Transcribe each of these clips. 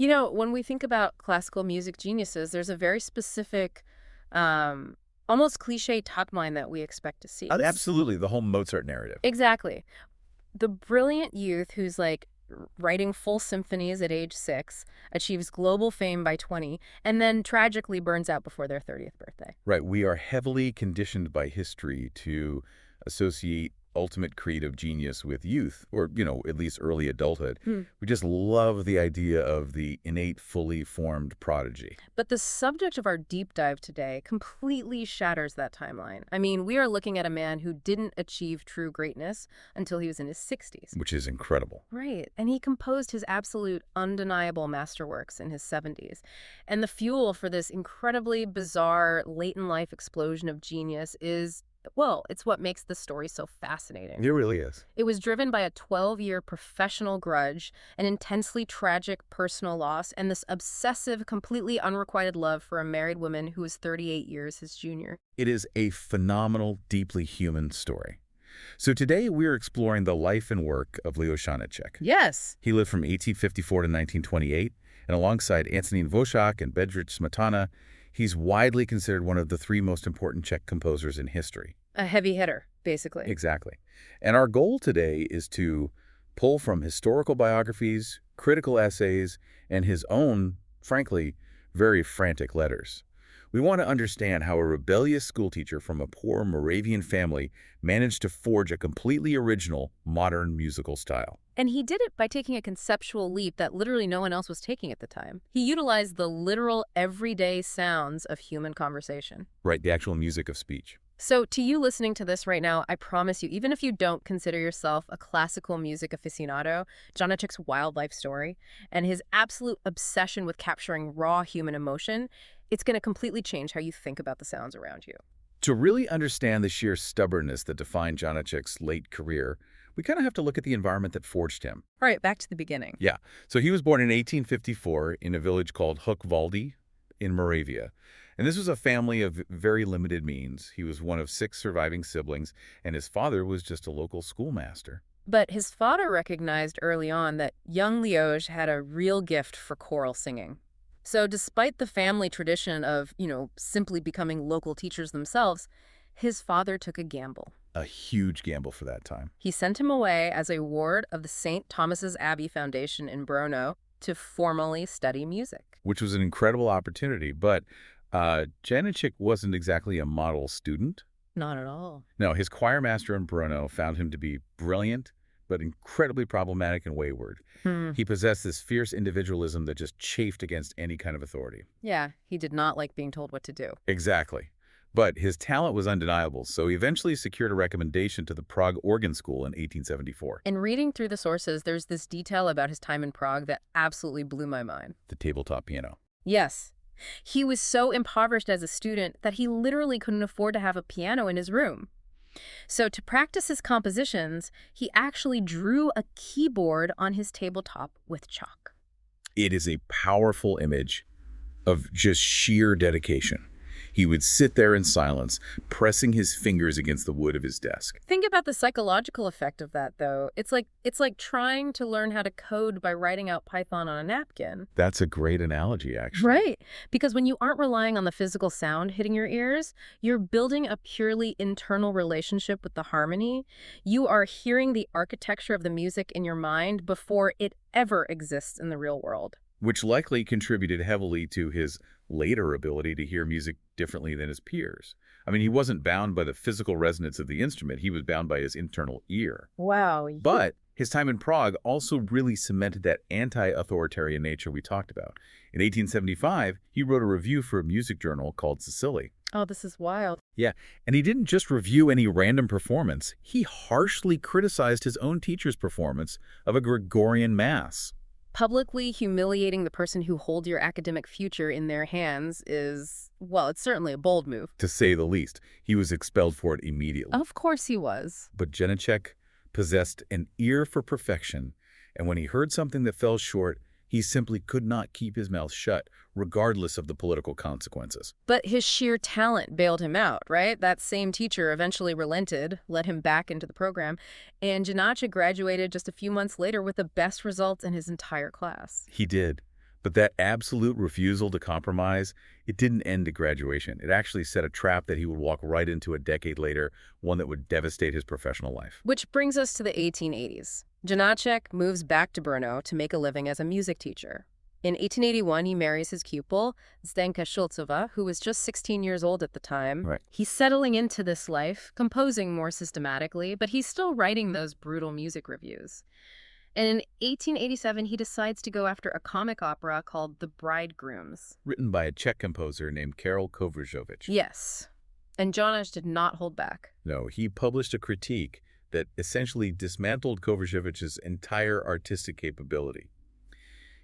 You know, when we think about classical music geniuses, there's a very specific, almost cliche topline that we expect to see. Absolutely, the whole Mozart narrative. Exactly. The brilliant youth who's like writing full symphonies at age 6, achieves global fame by 20, and then tragically burns out before their 30th birthday. Right, we are heavily conditioned by history to associate ultimate creative genius with youth, or, at least early adulthood. We just love the idea of the innate, fully formed prodigy. But the subject of our deep dive today completely shatters that timeline. I mean, we are looking at a man who didn't achieve true greatness until he was in his 60s. Which is incredible. Right. And he composed his absolute undeniable masterworks in his 70s. And the fuel for this incredibly bizarre late-in-life explosion of genius is, well, it's what makes the story so fascinating. It really is. It was driven by a 12-year professional grudge, an intensely tragic personal loss, and this obsessive, completely unrequited love for a married woman who was 38 years his junior. It is a phenomenal, deeply human story. So today we're exploring the life and work of Leo Janacek. Yes. He lived from 1854 to 1928, and alongside Antonín Dvořák and Bedřich Smetana, he's widely considered one of the 3 most important Czech composers in history. A heavy hitter, basically. Exactly. And our goal today is to pull from historical biographies, critical essays, and his own, frankly, very frantic letters. We want to understand how a rebellious schoolteacher from a poor Moravian family managed to forge a completely original, modern musical style. And he did it by taking a conceptual leap that literally no one else was taking at the time. He utilized the literal, everyday sounds of human conversation. Right, the actual music of speech. So to you listening to this right now, I promise you, even if you don't consider yourself a classical music aficionado, Janacek's wild life story and his absolute obsession with capturing raw human emotion, it's going to completely change how you think about the sounds around you. To really understand the sheer stubbornness that defined Janacek's late career, we kind of have to look at the environment that forged him. All right, back to the beginning. Yeah. So he was born in 1854 in a village called Hochwalde in Moravia. And this was a family of very limited means. He was one of 6 surviving siblings, and his father was just a local schoolmaster. But his father recognized early on that young Lioge had a real gift for choral singing. So despite the family tradition of, simply becoming local teachers themselves, his father took a gamble. A huge gamble for that time. He sent him away as a ward of the St. Thomas's Abbey Foundation in Brno to formally study music. Which was an incredible opportunity, but Janacek wasn't exactly a model student. Not at all. No, his choir master in Brno found him to be brilliant, but incredibly problematic and wayward. He possessed this fierce individualism that just chafed against any kind of authority. Yeah, he did not like being told what to do. Exactly. But his talent was undeniable, so he eventually secured a recommendation to the Prague Organ School in 1874. And reading through the sources, there's this detail about his time in Prague that absolutely blew my mind. The tabletop piano. Yes. He was so impoverished as a student that he literally couldn't afford to have a piano in his room. So to practice his compositions, he actually drew a keyboard on his tabletop with chalk. It is a powerful image of just sheer dedication. He would sit there in silence, pressing his fingers against the wood of his desk. Think about the psychological effect of that, though. It's like trying to learn how to code by writing out Python on a napkin. That's a great analogy, actually. Right. Because when you aren't relying on the physical sound hitting your ears, you're building a purely internal relationship with the harmony. You are hearing the architecture of the music in your mind before it ever exists in the real world. Which likely contributed heavily to his later ability to hear music differently than his peers. I mean, he wasn't bound by the physical resonance of the instrument. He was bound by his internal ear. Wow. But his time in Prague also really cemented that anti-authoritarian nature we talked about. In 1875, he wrote a review for a music journal called Sicily. Oh, this is wild. Yeah, and he didn't just review any random performance. He harshly criticized his own teacher's performance of a Gregorian mass. Publicly humiliating the person who holds your academic future in their hands is, well, it's certainly a bold move. To say the least. He was expelled for it immediately. Of course he was. But Janacek possessed an ear for perfection, and when he heard something that fell short, he simply could not keep his mouth shut, regardless of the political consequences. But his sheer talent bailed him out, right? That same teacher eventually relented, let him back into the program, and Janacek graduated just a few months later with the best results in his entire class. He did. But that absolute refusal to compromise, it didn't end at graduation. It actually set a trap that he would walk right into a decade later, one that would devastate his professional life. Which brings us to the 1880s. Janacek moves back to Brno to make a living as a music teacher. In 1881, he marries his pupil, Zdenka Shultsova, who was just 16 years old at the time. Right. He's settling into this life, composing more systematically, but he's still writing those brutal music reviews. And in 1887, he decides to go after a comic opera called The Bridegrooms. Written by a Czech composer named Karel Kovařovič. Yes. And Janacek did not hold back. No, he published a critique that essentially dismantled Kovařovič's entire artistic capability.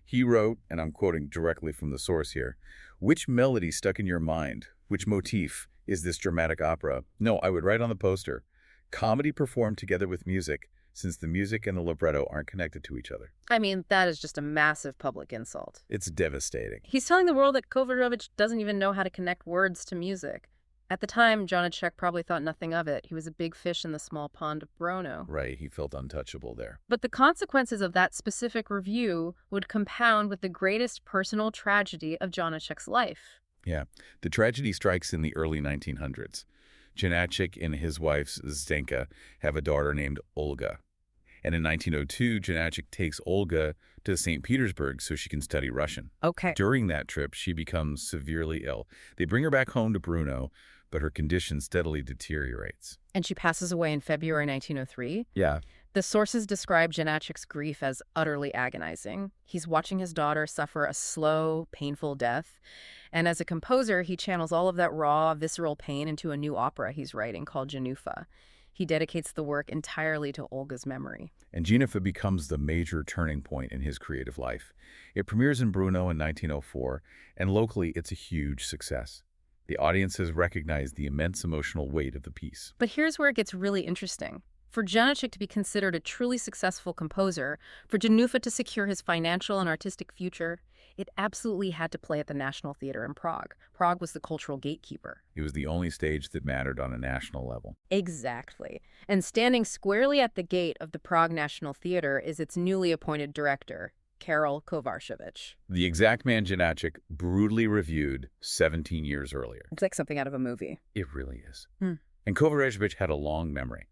He wrote, and I'm quoting directly from the source here, "Which melody stuck in your mind? Which motif is this dramatic opera? No, I would write on the poster, comedy performed together with music, since the music and the libretto aren't connected to each other." I mean, that is just a massive public insult. It's devastating. He's telling the world that Kovařovič doesn't even know how to connect words to music. At the time, Janacek probably thought nothing of it. He was a big fish in the small pond of Brno. Right, he felt untouchable there. But the consequences of that specific review would compound with the greatest personal tragedy of Janacek's life. Yeah, the tragedy strikes in the early 1900s. Janacek and his wife, Zdenka, have a daughter named Olga. And in 1902, Janacek takes Olga to St. Petersburg so she can study Russian. Okay. During that trip, she becomes severely ill. They bring her back home to Brno, but her condition steadily deteriorates. And she passes away in February 1903. Yeah. The sources describe Janacek's grief as utterly agonizing. He's watching his daughter suffer a slow, painful death. And as a composer, he channels all of that raw, visceral pain into a new opera he's writing called Jenufa. He dedicates the work entirely to Olga's memory. And Jenufa becomes the major turning point in his creative life. It premieres in Brno in 1904, and locally it's a huge success. The audiences recognize the immense emotional weight of the piece. But here's where it gets really interesting. For Janacek to be considered a truly successful composer, for Jenufa to secure his financial and artistic future, it absolutely had to play at the National Theater in Prague. Prague was the cultural gatekeeper. It was the only stage that mattered on a national level. Exactly. And standing squarely at the gate of the Prague National Theater is its newly appointed director, Karel Kovařovič. The exact man Janacek brutally reviewed 17 years earlier. It's like something out of a movie. It really is. And Kovařovič had a long memory.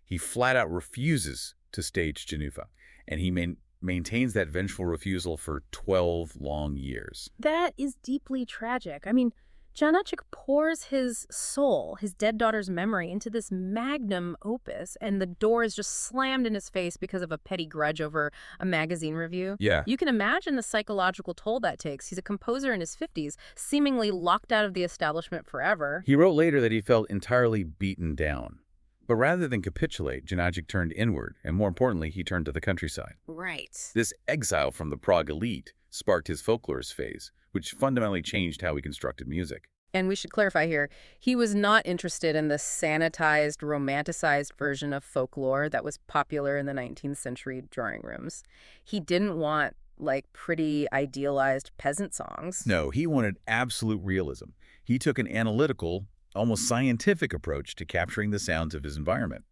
He flat out refuses to stage Jenufa, and he maintains that vengeful refusal for 12 long years. That is deeply tragic. I mean, Janacek pours his soul, his dead daughter's memory, into this magnum opus, and the door is just slammed in his face because of a petty grudge over a magazine review. Yeah. You can imagine the psychological toll that takes. He's a composer in his 50s, seemingly locked out of the establishment forever. He wrote later that he felt entirely beaten down. But rather than capitulate, Janacek turned inward, and more importantly, he turned to the countryside. Right. This exile from the Prague elite sparked his folklorist phase, which fundamentally changed how he constructed music. And we should clarify here, he was not interested in the sanitized, romanticized version of folklore that was popular in the 19th century drawing rooms. He didn't want, like, pretty idealized peasant songs. No, he wanted absolute realism. He took an analytical, almost scientific approach to capturing the sounds of his environment.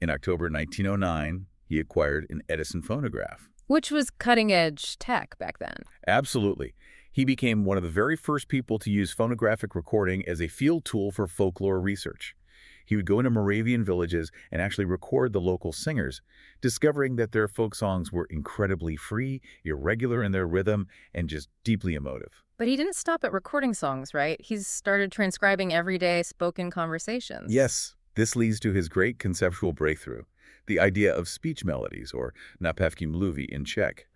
In October 1909, he acquired an Edison phonograph. Which was cutting-edge tech back then. Absolutely. He became one of the very first people to use phonographic recording as a field tool for folklore research. He would go into Moravian villages and actually record the local singers, discovering that their folk songs were incredibly free, irregular in their rhythm, and just deeply emotive. But he didn't stop at recording songs, right? He's started transcribing everyday spoken conversations. Yes, this leads to his great conceptual breakthrough, the idea of speech melodies, or napevky mluví in Czech.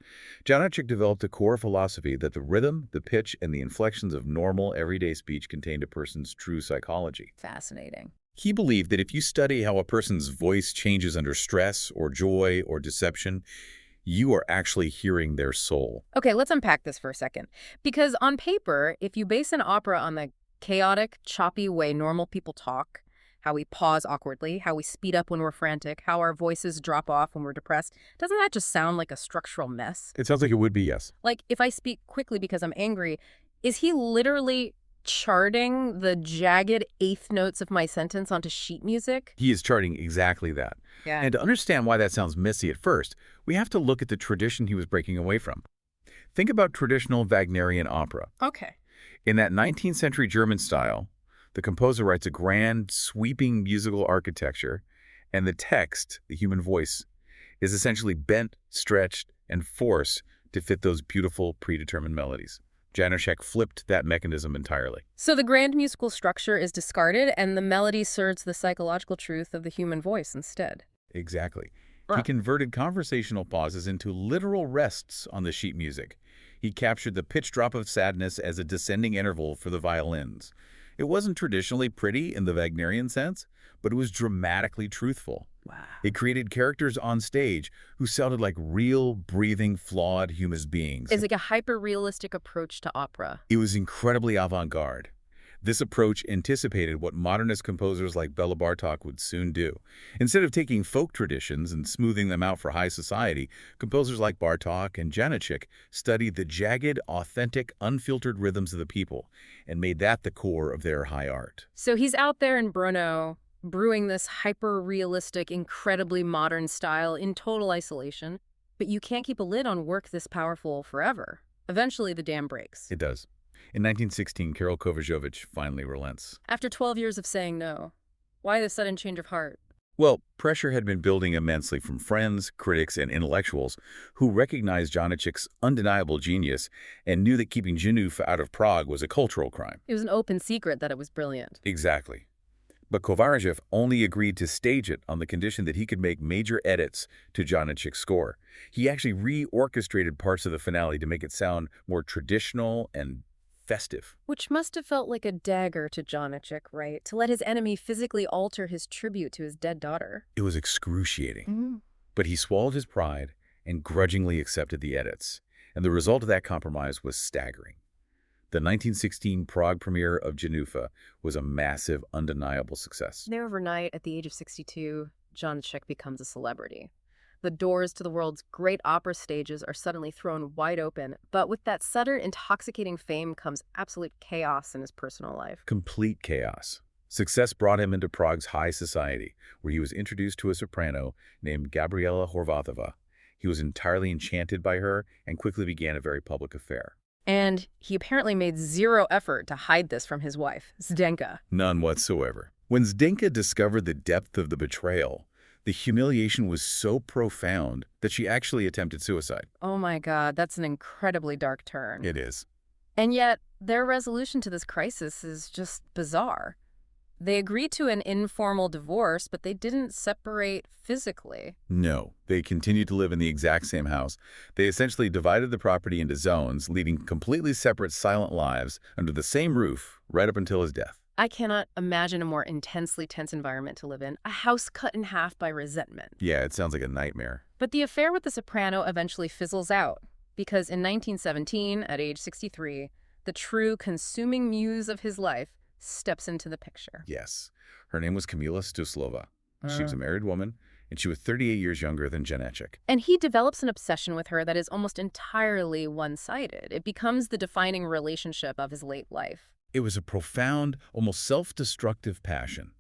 Janacek developed a core philosophy that the rhythm, the pitch, and the inflections of normal, everyday speech contained a person's true psychology. Fascinating. He believed that if you study how a person's voice changes under stress or joy or deception, you are actually hearing their soul. Okay, let's unpack this for a second. Because on paper, if you base an opera on the chaotic, choppy way normal people talk, how we pause awkwardly, how we speed up when we're frantic, how our voices drop off when we're depressed, doesn't that just sound like a structural mess? It sounds like it would be, yes. Like, if I speak quickly because I'm angry, is he literally charting the jagged eighth notes of my sentence onto sheet music? He is charting exactly that. Yeah. And to understand why that sounds messy at first, we have to look at the tradition he was breaking away from. Think about traditional Wagnerian opera. Okay. In that 19th century German style, the composer writes a grand, sweeping musical architecture, and the text, the human voice, is essentially bent, stretched, and forced to fit those beautiful, predetermined melodies. Janacek flipped that mechanism entirely. So the grand musical structure is discarded, and the melody serves the psychological truth of the human voice instead. Exactly. He Right. converted conversational pauses into literal rests on the sheet music. He captured the pitch drop of sadness as a descending interval for the violins. It wasn't traditionally pretty in the Wagnerian sense, but it was dramatically truthful. Wow. It created characters on stage who sounded like real, breathing, flawed human beings. It's like a hyper-realistic approach to opera. It was incredibly avant-garde. This approach anticipated what modernist composers like Bela Bartok would soon do. Instead of taking folk traditions and smoothing them out for high society, composers like Bartok and Janacek studied the jagged, authentic, unfiltered rhythms of the people and made that the core of their high art. So he's out there in Brno, brewing this hyper-realistic, incredibly modern style in total isolation. But you can't keep a lid on work this powerful forever. Eventually, the dam breaks. It does. In 1916, Karol Kovacevic finally relents. After 12 years of saying no, why the sudden change of heart? Well, pressure had been building immensely from friends, critics, and intellectuals who recognized Janacek's undeniable genius and knew that keeping Jenufa out of Prague was a cultural crime. It was an open secret that it was brilliant. Exactly. But Kovacevic only agreed to stage it on the condition that he could make major edits to Janacek's score. He actually reorchestrated parts of the finale to make it sound more traditional and festive. Which must have felt like a dagger to Janacek, right? To let his enemy physically alter his tribute to his dead daughter. It was excruciating. Mm. But he swallowed his pride and grudgingly accepted the edits. And the result of that compromise was staggering. The 1916 Prague premiere of Jenufa was a massive, undeniable success. There overnight, at the age of 62, Janacek becomes a celebrity. The doors to the world's great opera stages are suddenly thrown wide open, but with that sudden, intoxicating fame comes absolute chaos in his personal life. Complete chaos. Success brought him into Prague's high society, where he was introduced to a soprano named Gabriela Horvatova. He was entirely enchanted by her and quickly began a very public affair. And he apparently made zero effort to hide this from his wife, Zdenka. None whatsoever. When Zdenka discovered the depth of the betrayal, the humiliation was so profound that she actually attempted suicide. Oh my God, that's an incredibly dark turn. It is. And yet, their resolution to this crisis is just bizarre. They agreed to an informal divorce, but they didn't separate physically. No, they continued to live in the exact same house. They essentially divided the property into zones, leading completely separate, silent lives under the same roof right up until his death. I cannot imagine a more intensely tense environment to live in, a house cut in half by resentment. Yeah, it sounds like a nightmare. But the affair with the soprano eventually fizzles out, because in 1917, at age 63, the true consuming muse of his life steps into the picture. Yes. Her name was Kamila Stosslova. She was a married woman, and she was 38 years younger than Janacek. And he develops an obsession with her that is almost entirely one-sided. It becomes the defining relationship of his late life. It was a profound, almost self-destructive passion.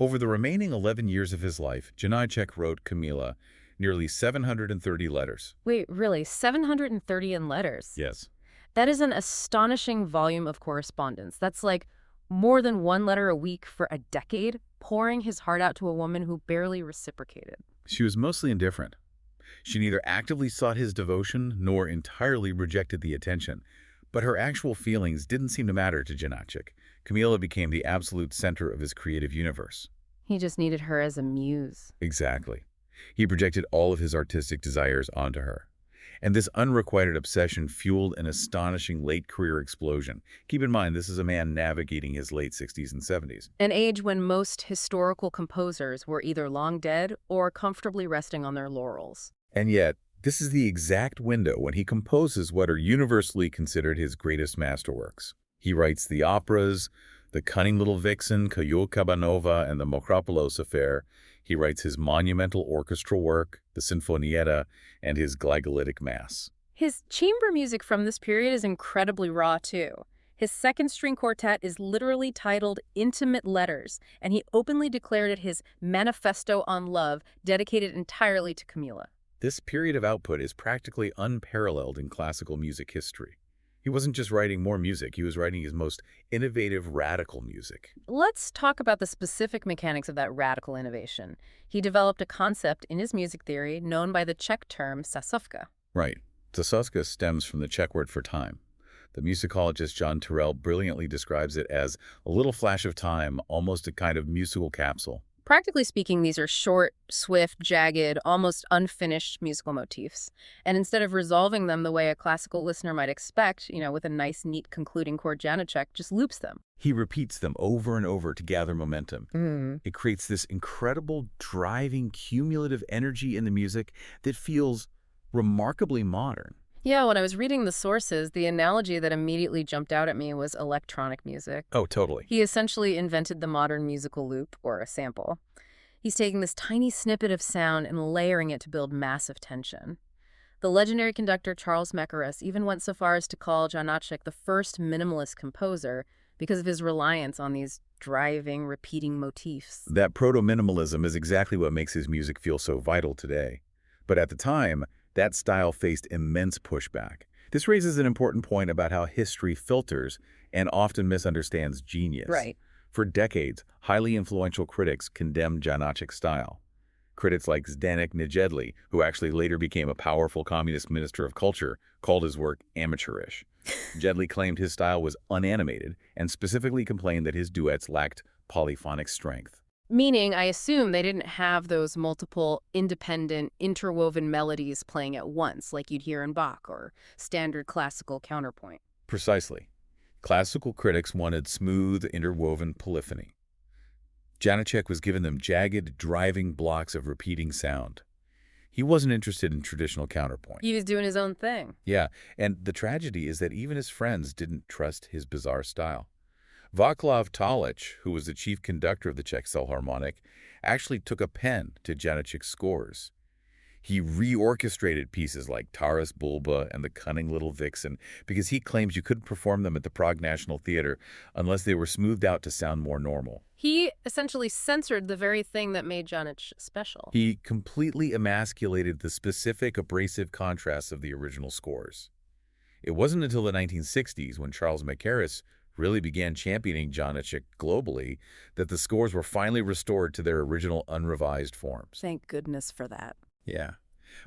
Over the remaining 11 years of his life, Janacek wrote Kamila nearly 730 letters. Wait, really? 730 in letters? Yes. That is an astonishing volume of correspondence. That's like more than one letter a week for a decade, pouring his heart out to a woman who barely reciprocated. She was mostly indifferent. She neither actively sought his devotion nor entirely rejected the attention. But her actual feelings didn't seem to matter to Janacek. Kamila became the absolute center of his creative universe. He just needed her as a muse. Exactly. He projected all of his artistic desires onto her. And this unrequited obsession fueled an astonishing late career explosion. Keep in mind, this is a man navigating his late 60s and 70s. An age when most historical composers were either long dead or comfortably resting on their laurels. And yet, this is the exact window when he composes what are universally considered his greatest masterworks. He writes the operas, The Cunning Little Vixen, Cayo Cabanova, and the Mokropoulos Affair. He writes his monumental orchestral work, the Sinfonietta, and his Glagolitic Mass. His chamber music from this period is incredibly raw, too. His second string quartet is literally titled Intimate Letters, and he openly declared it his manifesto on love, dedicated entirely to Kamila. This period of output is practically unparalleled in classical music history. He wasn't just writing more music, he was writing his most innovative, radical music. Let's talk about the specific mechanics of that radical innovation. He developed a concept in his music theory known by the Czech term časovka. Right. Časovka stems from the Czech word for time. The musicologist John Terrell brilliantly describes it as a little flash of time, almost a kind of musical capsule. Practically speaking, these are short, swift, jagged, almost unfinished musical motifs. And instead of resolving them the way a classical listener might expect, with a nice, neat concluding chord, Janacek just loops them. He repeats them over and over to gather momentum. It creates this incredible, driving, cumulative energy in the music that feels remarkably modern. Yeah, when I was reading the sources, the analogy that immediately jumped out at me was electronic music. Oh, totally. He essentially invented the modern musical loop, or a sample. He's taking this tiny snippet of sound and layering it to build massive tension. The legendary conductor Charles Mackeraus even went so far as to call Janacek the first minimalist composer because of his reliance on these driving, repeating motifs. That proto-minimalism is exactly what makes his music feel so vital today. But at the time, that style faced immense pushback. This raises an important point about how history filters and often misunderstands genius. Right. For decades, highly influential critics condemned Janacek's style. Critics like Zdeněk Nejedlý, who actually later became a powerful communist minister of culture, called his work amateurish. Nejedlý claimed his style was unanimated and specifically complained that his duets lacked polyphonic strength. Meaning, I assume they didn't have those multiple, independent, interwoven melodies playing at once, like you'd hear in Bach or standard classical counterpoint. Precisely. Classical critics wanted smooth, interwoven polyphony. Janacek was given them jagged, driving blocks of repeating sound. He wasn't interested in traditional counterpoint. He was doing his own thing. Yeah, and the tragedy is that even his friends didn't trust his bizarre style. Václav Tolich, who was the chief conductor of the Czech Philharmonic, actually took a pen to Janacek's scores. He reorchestrated pieces like Taras Bulba and The Cunning Little Vixen because he claims you couldn't perform them at the Prague National Theatre unless they were smoothed out to sound more normal. He essentially censored the very thing that made Janacek special. He completely emasculated the specific abrasive contrasts of the original scores. It wasn't until the 1960s, when Charles Mackeraus really began championing Janacek globally, that the scores were finally restored to their original unrevised forms. Thank goodness for that. Yeah.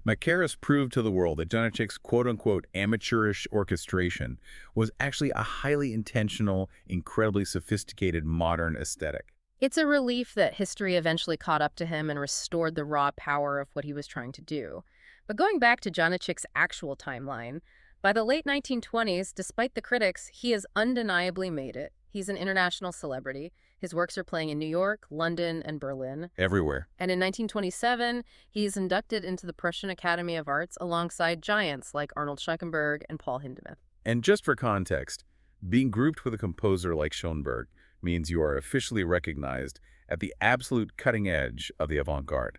Mackeraus proved to the world that Janacek's quote-unquote amateurish orchestration was actually a highly intentional, incredibly sophisticated modern aesthetic. It's a relief that history eventually caught up to him and restored the raw power of what he was trying to do. But going back to Janacek's actual timeline, by the late 1920s, despite the critics, he has undeniably made it. He's an international celebrity. His works are playing in New York, London, and Berlin. Everywhere. And in 1927, he's inducted into the Prussian Academy of Arts alongside giants like Arnold Schickenberg and Paul Hindemith. And just for context, being grouped with a composer like Schoenberg means you are officially recognized at the absolute cutting edge of the avant-garde.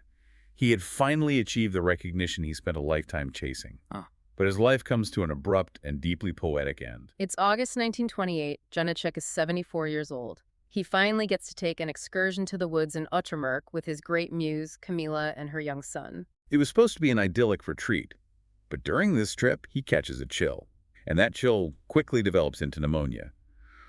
He had finally achieved the recognition he spent a lifetime chasing. But his life comes to an abrupt and deeply poetic end. It's August 1928. Janacek is 74 years old. He finally gets to take an excursion to the woods in Ottermörk with his great muse, Kamila, and her young son. It was supposed to be an idyllic retreat, but during this trip, he catches a chill, and that chill quickly develops into pneumonia.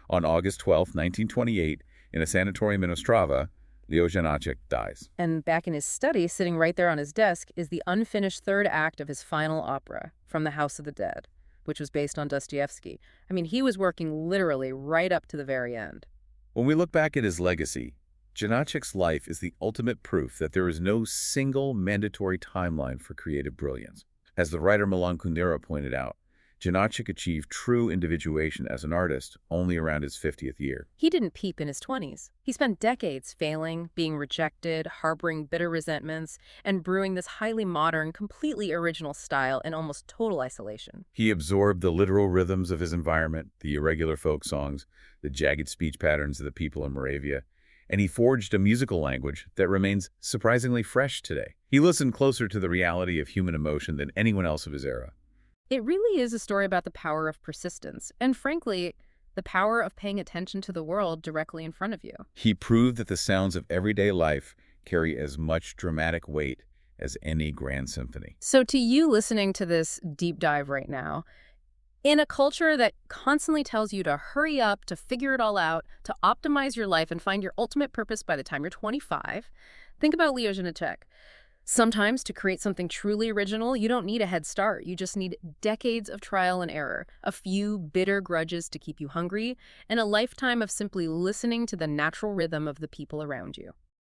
On August 12, 1928, in a sanatorium in Ostrava, Leo Janacek dies. And back in his study, sitting right there on his desk, is the unfinished third act of his final opera, From the House of the Dead, which was based on Dostoevsky. I mean, he was working literally right up to the very end. When we look back at his legacy, Janacek's life is the ultimate proof that there is no single mandatory timeline for creative brilliance. As the writer Milan Kundera pointed out, Janacek achieved true individuation as an artist only around his 50th year. He didn't peep in his 20s. He spent decades failing, being rejected, harboring bitter resentments, and brewing this highly modern, completely original style in almost total isolation. He absorbed the literal rhythms of his environment, the irregular folk songs, the jagged speech patterns of the people in Moravia, and he forged a musical language that remains surprisingly fresh today. He listened closer to the reality of human emotion than anyone else of his era. It really is a story about the power of persistence, and frankly, the power of paying attention to the world directly in front of you. He proved that the sounds of everyday life carry as much dramatic weight as any grand symphony. So to you listening to this deep dive right now, in a culture that constantly tells you to hurry up, to figure it all out, to optimize your life and find your ultimate purpose by the time you're 25, think about Leo Janacek. Sometimes to create something truly original, you don't need a head start. You just need decades of trial and error, a few bitter grudges to keep you hungry, and a lifetime of simply listening to the natural rhythm of the people around you.